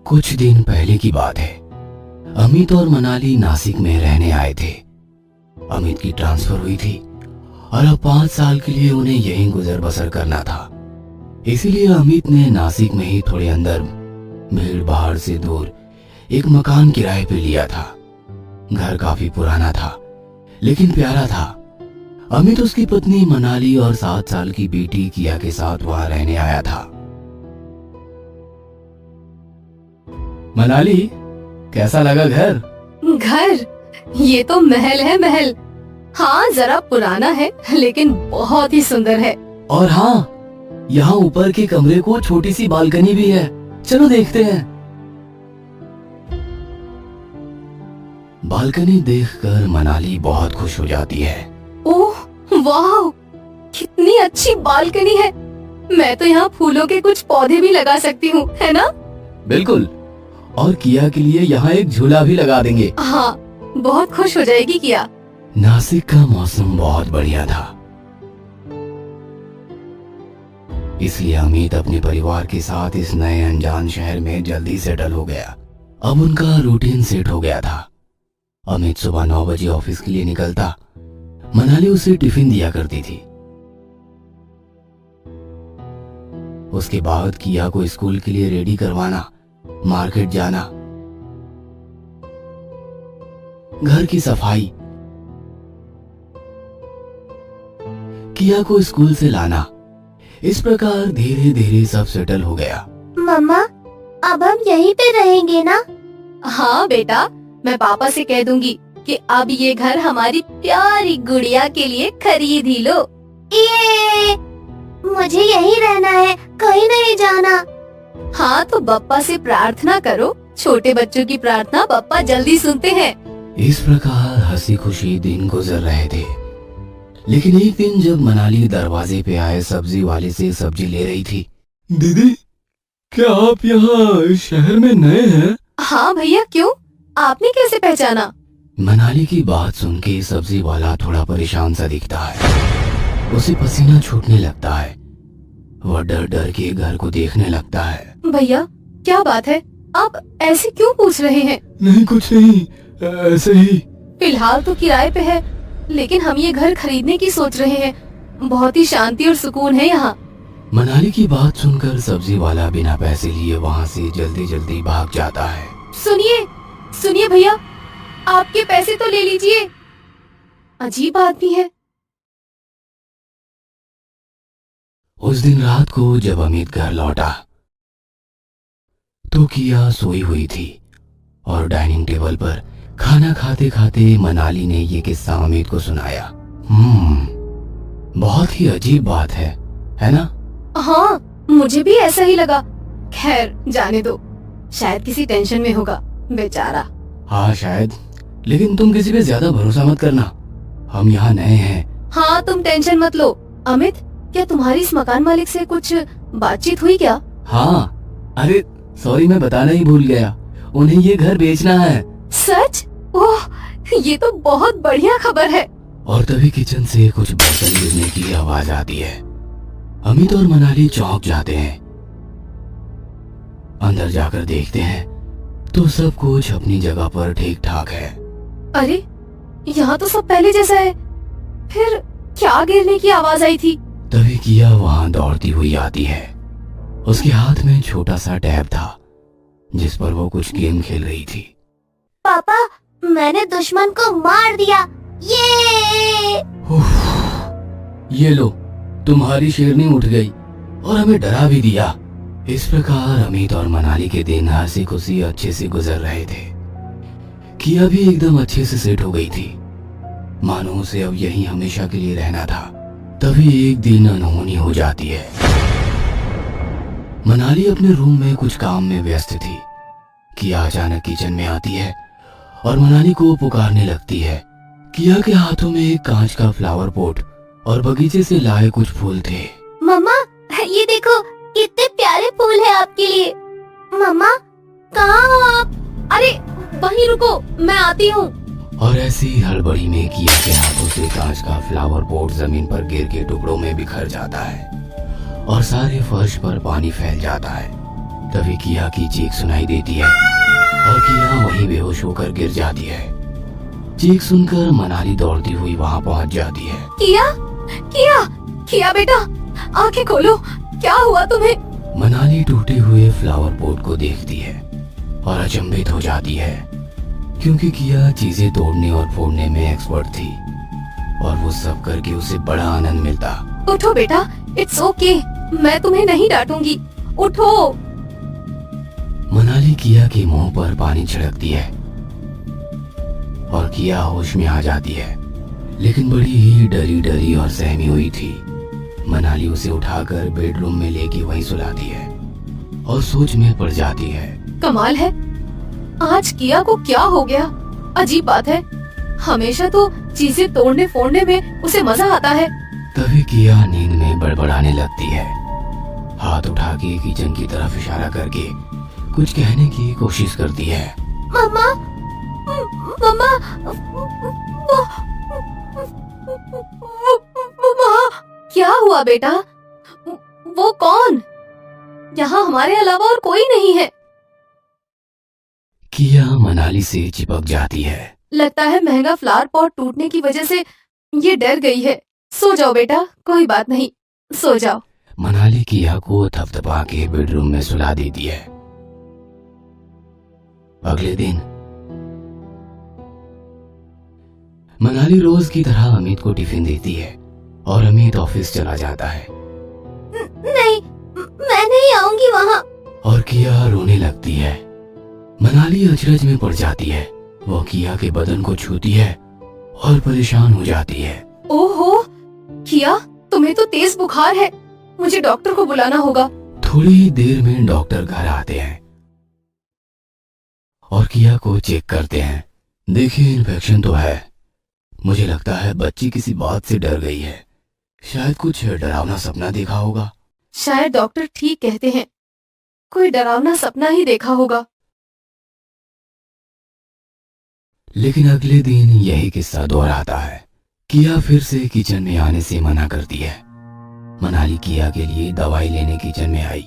कुछ दिन पहले की बात है। अमित और मनाली नासिक में रहने आए थे। अमित की ट्रांसफर हुई थी और अब 5 साल के लिए उन्हें यहीं गुजर बसर करना था। इसीलिए अमित ने नासिक में ही थोड़े अंदर भीड़ भाड़ से दूर एक मकान किराए पे लिया था। घर काफी पुराना था लेकिन प्यारा था। अमित उसकी पत्नी मनाली और 7 साल की बेटी किया के साथ वहां रहने आया था। मनाली, कैसा लगा घर? घर? ये तो महल है, महल। हाँ, जरा पुराना है लेकिन बहुत ही सुंदर है। और हाँ, यहाँ ऊपर के कमरे को छोटी सी बालकनी भी है। चलो देखते हैं। बालकनी देखकर मनाली बहुत खुश हो जाती है। ओह वाह, कितनी अच्छी बालकनी है। मैं तो यहाँ फूलों के कुछ पौधे भी लगा सकती हूँ, है ना? बिल्कुल। और किया के लिए यहाँ एक झूला भी लगा देंगे। हाँ, बहुत खुश हो जाएगी किया। नासिक का मौसम बहुत बढ़िया था, इसलिए अमित अपने परिवार के साथ इस नए अनजान शहर में जल्दी सेटल हो गया। अब उनका रूटीन सेट हो गया था। अमित सुबह 9 बजे ऑफिस के लिए निकलता। मनाली उसे टिफिन दिया करती थी। उसके बाद किया को स्कूल के लिए रेडी करवाना, मार्केट जाना, घर की सफाई, किया को स्कूल से लाना। इस प्रकार धीरे धीरे सब सेटल हो गया। मम्मा, अब हम यहीं पे रहेंगे ना? हाँ बेटा, मैं पापा से कह दूंगी कि अब ये घर हमारी प्यारी गुड़िया के लिए खरीद ही लो। ये मुझे यहीं रहना है, कहीं नहीं जाना। हाँ, तो बप्पा से प्रार्थना करो। छोटे बच्चों की प्रार्थना बप्पा जल्दी सुनते हैं। इस प्रकार हंसी खुशी दिन गुजर रहे थे। लेकिन एक दिन जब मनाली दरवाजे पे आए सब्जी वाले से सब्जी ले रही थी। दीदी, क्या आप यहाँ इस शहर में नए हैं? हाँ भैया, क्यों? आपने कैसे पहचाना? मनाली की बात सुन के सब्जी वाला थोड़ा परेशान सा दिखता है। उसे पसीना छूटने लगता है। वह डर डर के घर को देखने लगता है। भैया, क्या बात है? आप ऐसे क्यों पूछ रहे हैं? नहीं, कुछ नहीं, ऐसे ही। फिलहाल तो किराए पे है, लेकिन हम ये घर खरीदने की सोच रहे हैं। बहुत ही शांति और सुकून है यहाँ। मनाली की बात सुनकर सब्जी वाला बिना पैसे लिए वहाँ से जल्दी जल्दी भाग जाता है। सुनिए सुनिए भैया, आपके पैसे तो ले लीजिए। अजीब आदमी है। उस दिन रात को जब अमित घर लौटा तो किया सोई हुई थी और डाइनिंग टेबल पर खाना खाते खाते मनाली ने ये किस्सा अमित को सुनाया। बहुत ही अजीब बात है ना? हाँ, मुझे भी ऐसा ही लगा। खैर, जाने दो, शायद किसी टेंशन में होगा बेचारा। हाँ शायद, लेकिन तुम किसी पे ज्यादा भरोसा मत करना। हम यहाँ नए हैं। हाँ, तुम टेंशन मत लो। अमित, क्या तुम्हारी इस मकान मालिक से कुछ बातचीत हुई क्या? हाँ, अरे सॉरी, मैं बताना ही भूल गया। उन्हें ये घर बेचना है। सच? ओह, ये तो बहुत बढ़िया खबर है। और तभी किचन से कुछ बर्तन गिरने की आवाज आती है। अमित और मनाली चौंक जाते हैं। अंदर जाकर देखते हैं तो सब कुछ अपनी जगह पर ठीक ठाक है। अरे, यहाँ तो सब पहले जैसा है। फिर क्या गिरने की आवाज आई थी? तभी किया वहाँ दौड़ती हुई आती है। उसके हाथ में छोटा सा टैब था जिस पर वो कुछ गेम खेल रही थी। पापा, मैंने दुश्मन को मार दिया। ये लो, तुम्हारी शेरनी उठ गई और हमें डरा भी दिया। इस प्रकार अमित और मनाली के दिन हंसी खुशी अच्छे से गुजर रहे थे। किया भी एकदम अच्छे से सेट हो गई थी, मानो उसे अब यहीं हमेशा के लिए रहना था। तभी एक दिन अनहोनी हो जाती है। मनाली अपने रूम में कुछ काम में व्यस्त थी। किया अचानक किचन में आती है और मनाली को पुकारने लगती है। किया के हाथों में एक कांच का फ्लावर पॉट और बगीचे से लाए कुछ फूल थे। मम्मा, ये देखो, कितने प्यारे फूल है आपके लिए। मम्मा, कहाँ हो आप? अरे वहीं रुको, मैं आती हूँ। और ऐसी हड़बड़ी में किया के हाथों से कांच का फ्लावर पॉट जमीन पर गिर के टुकड़ों में बिखर जाता है और सारे फर्श पर पानी फैल जाता है। तभी किया की चीख सुनाई देती है और किया वहीं बेहोश होकर गिर जाती है। चीख सुनकर मनाली दौड़ती हुई वहां पहुंच जाती है। किया, किया, किया बेटा, आंखें खोलो, क्या हुआ तुम्हें? मनाली टूटे हुए फ्लावर पॉट को देखती है और अचंभित हो जाती है, क्योंकि किया चीजें तोड़ने और फोड़ने में एक्सपर्ट थी और वो सब करके उसे बड़ा आनंद मिलता। उठो बेटा, इट्स ओके, मैं तुम्हें नहीं डांटूंगी, उठो। मनाली किया के मुंह पर पानी छिड़कती है और किया होश में आ जाती है, लेकिन बड़ी ही डरी डरी और सहमी हुई थी। मनाली उसे उठाकर बेडरूम में लेके वहीं सुलाती है और सोच में पड़ जाती है। कमाल है, आज किया को क्या हो गया? अजीब बात है, हमेशा तो चीजें तोड़ने फोड़ने में उसे मजा आता है। तभी किया नींद में बड़बड़ाने लगती है, हाथ उठा के किचन की तरफ इशारा करके कुछ कहने की कोशिश करती है। मम्मा, मम्मा, वहाँ क्या हुआ बेटा? वो कौन? यहाँ हमारे अलावा और कोई नहीं है। किया मनाली से चिपक जाती है। लगता है महंगा फ्लावर पॉट टूटने की वजह से ये डर गई है। सो जाओ बेटा, कोई बात नहीं, सो जाओ। मनाली किया को थपथपा के बेडरूम में सुला देती है। अगले दिन मनाली रोज की तरह अमित को टिफिन देती है और अमित ऑफिस चला जाता है। नहीं, मैं नहीं आऊंगी वहाँ। और किया रोने लगती है। मनाली अचरज में पड़ जाती है। वो किया के बदन को छूती है और परेशान हो जाती है। ओहो किया, तुम्हें तो तेज बुखार है, मुझे डॉक्टर को बुलाना होगा। थोड़ी ही देर में डॉक्टर घर आते हैं और किया को चेक करते हैं। देखिए, इन्फेक्शन तो है। मुझे लगता है बच्ची किसी बात से डर गई है, शायद कुछ डरावना सपना देखा होगा। शायद डॉक्टर ठीक कहते हैं, कोई डरावना सपना ही देखा होगा। लेकिन अगले दिन यही किस्सा दोहराता है। किया फिर से किचन में आने से मना करती है। मनाली किया के लिए दवाई लेने किचन में आई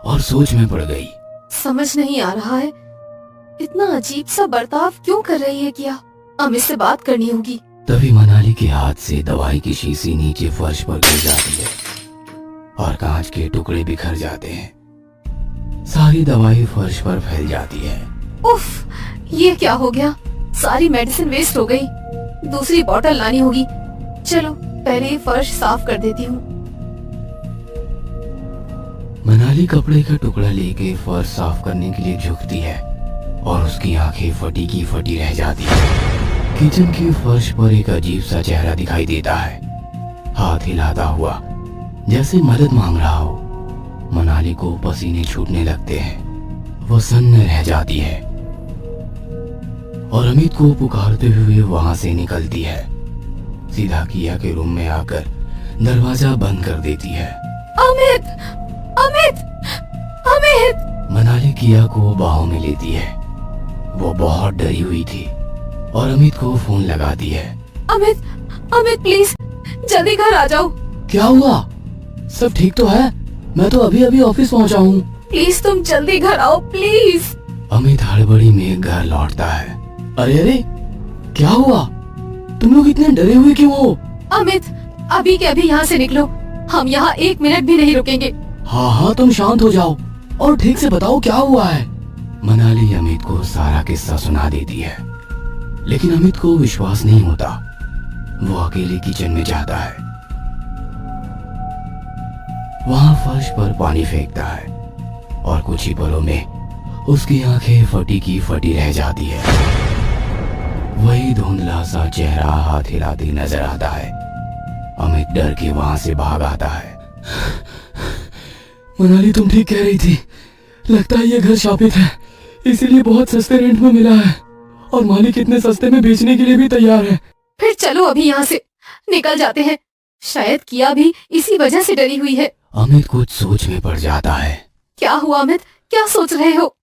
और सोच में पड़ गई। समझ नहीं आ रहा है, इतना अजीब सा बर्ताव क्यों कर रही है किया। अमित से बात करनी होगी। तभी मनाली के हाथ से दवाई की शीशी नीचे फर्श पर गिर जाती है और कांच के टुकड़े बिखर जाते हैं। सारी दवाई फर्श पर फैल जाती है। उफ, ये क्या हो गया? सारी मेडिसिन वेस्ट हो गई। दूसरी बोतल लानी होगी। चलो पहले ये फर्श साफ कर देती हूँ। मनाली कपड़े का टुकड़ा लेके फर्श साफ करने के लिए झुकती है और उसकी आंखें फटी की फटी रह जाती है। किचन के फर्श पर एक अजीब सा चेहरा दिखाई देता है, हाथ हिलाता हुआ जैसे मदद मांग रहा हो। मनाली को पसीने छूटने लगते हैं, वो सन्न रह जाती है और अमित को पुकारते हुए वहां से निकलती है। सीधा किया के रूम में आकर दरवाजा बंद कर देती है। अमित, अमित, अमित! मनाली किया को बाहों में लेती है। वो बहुत डरी हुई थी और अमित को फोन लगाती है। अमित, अमित प्लीज जल्दी घर आ जाओ। क्या हुआ? सब ठीक तो है? मैं तो अभी अभी ऑफिस पहुंचा हूँ। प्लीज तुम जल्दी घर आओ प्लीज। अमित हड़बड़ी में घर लौटता है। अरे अरे, क्या हुआ? तुम लोग इतने डरे हुए क्यों हो? अमित, अभी के अभी यहाँ से निकलो, हम यहाँ 1 मिनट भी नहीं रुकेंगे। हाँ हाँ, तुम शांत हो जाओ और ठीक से बताओ क्या हुआ है। मनाली अमित को सारा किस्सा सुना देती है, लेकिन अमित को विश्वास नहीं होता। वो अकेले किचन में जाता है, वहां फर्श पर पानी फेंकता है और कुछ ही पलों में उसकी आंखें फटी की फटी रह जाती है। वही धुंधला सा चेहरा हाथ हिलाते नजर आता है। अमित डर के वहां से भाग आता है। मनाली, तुम ठीक कह रही थी, लगता है ये घर शापित है, इसीलिए बहुत सस्ते रेंट में मिला है और मालिक इतने सस्ते में बेचने के लिए भी तैयार है। फिर चलो अभी यहाँ से निकल जाते हैं, शायद किया भी इसी वजह से डरी हुई है। अमित कुछ सोच में पड़ जाता है। क्या हुआ अमित, क्या सोच रहे हो?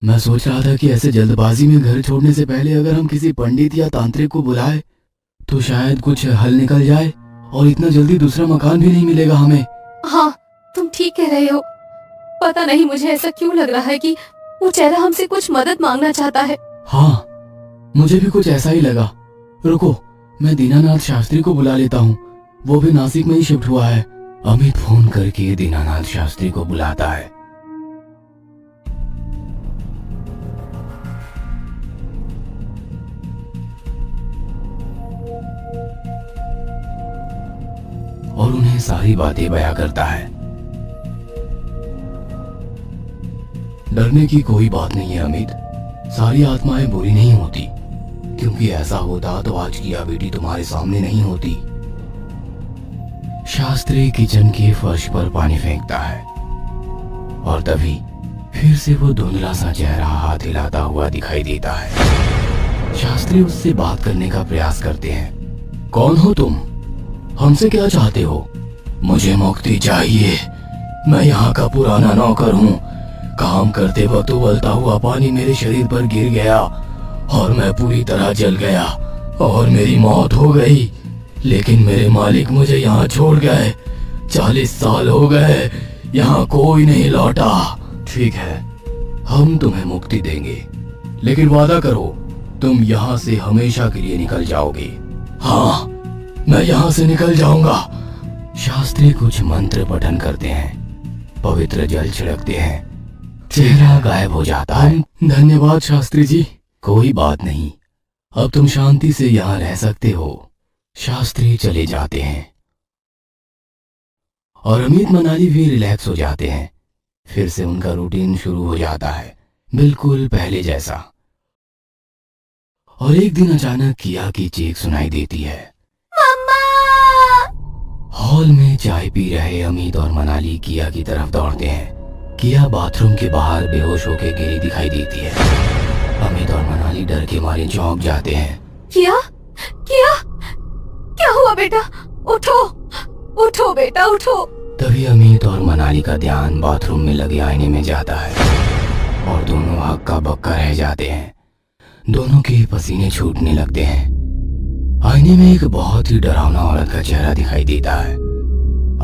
मैं सोच रहा था कि ऐसे जल्दबाजी में घर छोड़ने से पहले अगर हम किसी पंडित या तांत्रिक को बुलाए तो शायद कुछ हल निकल जाए और इतना जल्दी दूसरा मकान भी नहीं मिलेगा हमें। हाँ, तुम ठीक कह रहे हो। पता नहीं मुझे ऐसा क्यों लग रहा है कि वो चेहरा हमसे कुछ मदद मांगना चाहता है। हाँ, मुझे भी कुछ ऐसा ही लगा। रुको, मैं दीनानाथ शास्त्री को बुला लेता हूँ, वो भी नासिक में ही शिफ्ट हुआ है। अमित फोन करके दीनानाथ शास्त्री को बुलाता है। और उन्हें सारी बातें बयां करता है। डरने की कोई बात नहीं है अमित, सारी आत्माएं बुरी नहीं होती, क्योंकि ऐसा होता तो आज किया बेटी तुम्हारे सामने नहीं होती। शास्त्री किचन के फर्श पर पानी फेंकता है और तभी फिर से वो धुंधला सा चेहरा हाथ हिलाता हुआ दिखाई देता है। शास्त्री उससे बात करने का प्रयास करते हैं। कौन हो तुम? हमसे क्या चाहते हो? मुझे मुक्ति चाहिए। मैं यहाँ का पुराना नौकर हूँ। काम करते वक्त उबलता हुआ पानी मेरे शरीर पर गिर गया और मैं पूरी तरह जल गया और मेरी मौत हो गई। लेकिन मेरे मालिक मुझे यहाँ छोड़ गए। 40 साल हो गए, यहाँ कोई नहीं लौटा। ठीक है, हम तुम्हें मुक्ति देंगे, लेकिन वादा करो तुम यहाँ से हमेशा के लिए निकल जाओगे। हाँ, मैं यहाँ से निकल जाऊंगा। शास्त्री कुछ मंत्र पठन करते हैं, पवित्र जल छिड़कते हैं, चेहरा गायब हो जाता है। धन्यवाद शास्त्री जी। कोई बात नहीं, अब तुम शांति से यहाँ रह सकते हो। शास्त्री चले जाते हैं और अमित मनाली भी रिलैक्स हो जाते हैं। फिर से उनका रूटीन शुरू हो जाता है, बिल्कुल पहले जैसा। और एक दिन अचानक किया की चीख सुनाई देती है। मम्मा! हॉल में चाय पी रहे अमित और मनाली किया की तरफ दौड़ते हैं। किया बाथरूम के बाहर बेहोश होकर गिरी दिखाई देती है। अमित और मनाली डर के मारे चौंक जाते हैं। किया, किया, क्या हुआ बेटा? उठो, उठो बेटा, उठो। तभी अमित और मनाली का ध्यान बाथरूम में लगे आईने में जाता है और दोनों हक्का बक्का रह जाते हैं। दोनों के पसीने छूटने लगते हैं। आईने में एक बहुत ही डरावना औरत का चेहरा दिखाई देता है।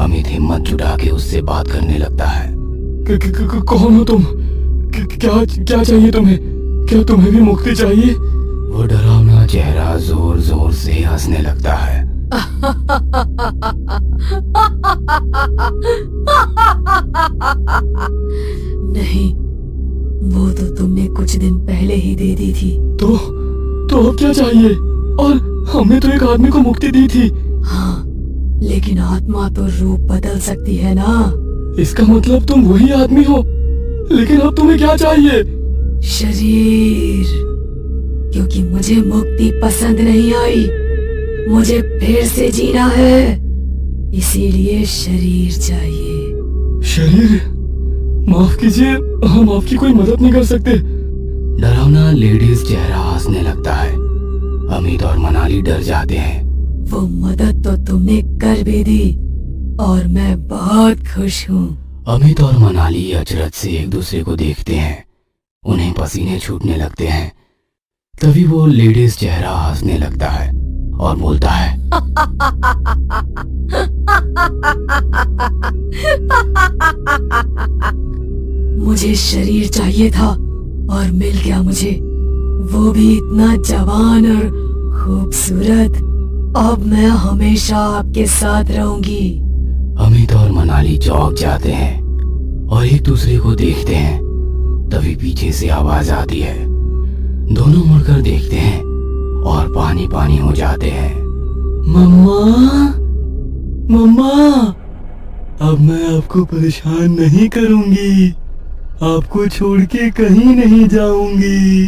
अमित हिम्मत जुटा के उससे बात करने लगता है। कौन हो तुम? क्या चाहिए तुम्हें? क्या तुम्हें भी मुक्ति चाहिए? वो डरावना चेहरा जोर जोर से हंसने लगता है। नहीं, वो तो तुमने कुछ दिन पहले ही दे दी थी। तो अब क्या चाहिए? और हमने तो एक आदमी को मुक्ति दी थी। हाँ, लेकिन आत्मा तो रूप बदल सकती है ना। इसका मतलब तुम वही आदमी हो, लेकिन अब तुम्हें क्या चाहिए? शरीर, क्योंकि मुझे मुक्ति पसंद नहीं आई। मुझे फिर से जीना है, इसीलिए शरीर चाहिए। शरीर? माफ कीजिए, हम आपकी कोई मदद नहीं कर सकते। डरावना लेडीज चेहरा हंसने लगता है। अमित और मनाली डर जाते हैं। वो मदद तो तुमने कर भी दी और मैं बहुत खुश हूँ। अमित और मनाली अचरज से एक दूसरे को देखते हैं। उन्हें पसीने छूटने लगते हैं। तभी वो लेडीज चेहरा हंसने लगता है और बोलता है। मुझे शरीर चाहिए था और मिल गया मुझे, वो भी इतना जवान और खूबसूरत। अब मैं हमेशा आपके साथ रहूंगी। अमित और मनाली चौंक जाते हैं और एक दूसरे को देखते हैं। तभी पीछे से आवाज आती है। दोनों मुड़कर देखते हैं और पानी पानी हो जाते हैं। मम्मा, मम्मा, अब मैं आपको परेशान नहीं करूंगी। आपको छोड़ के कहीं नहीं जाऊंगी।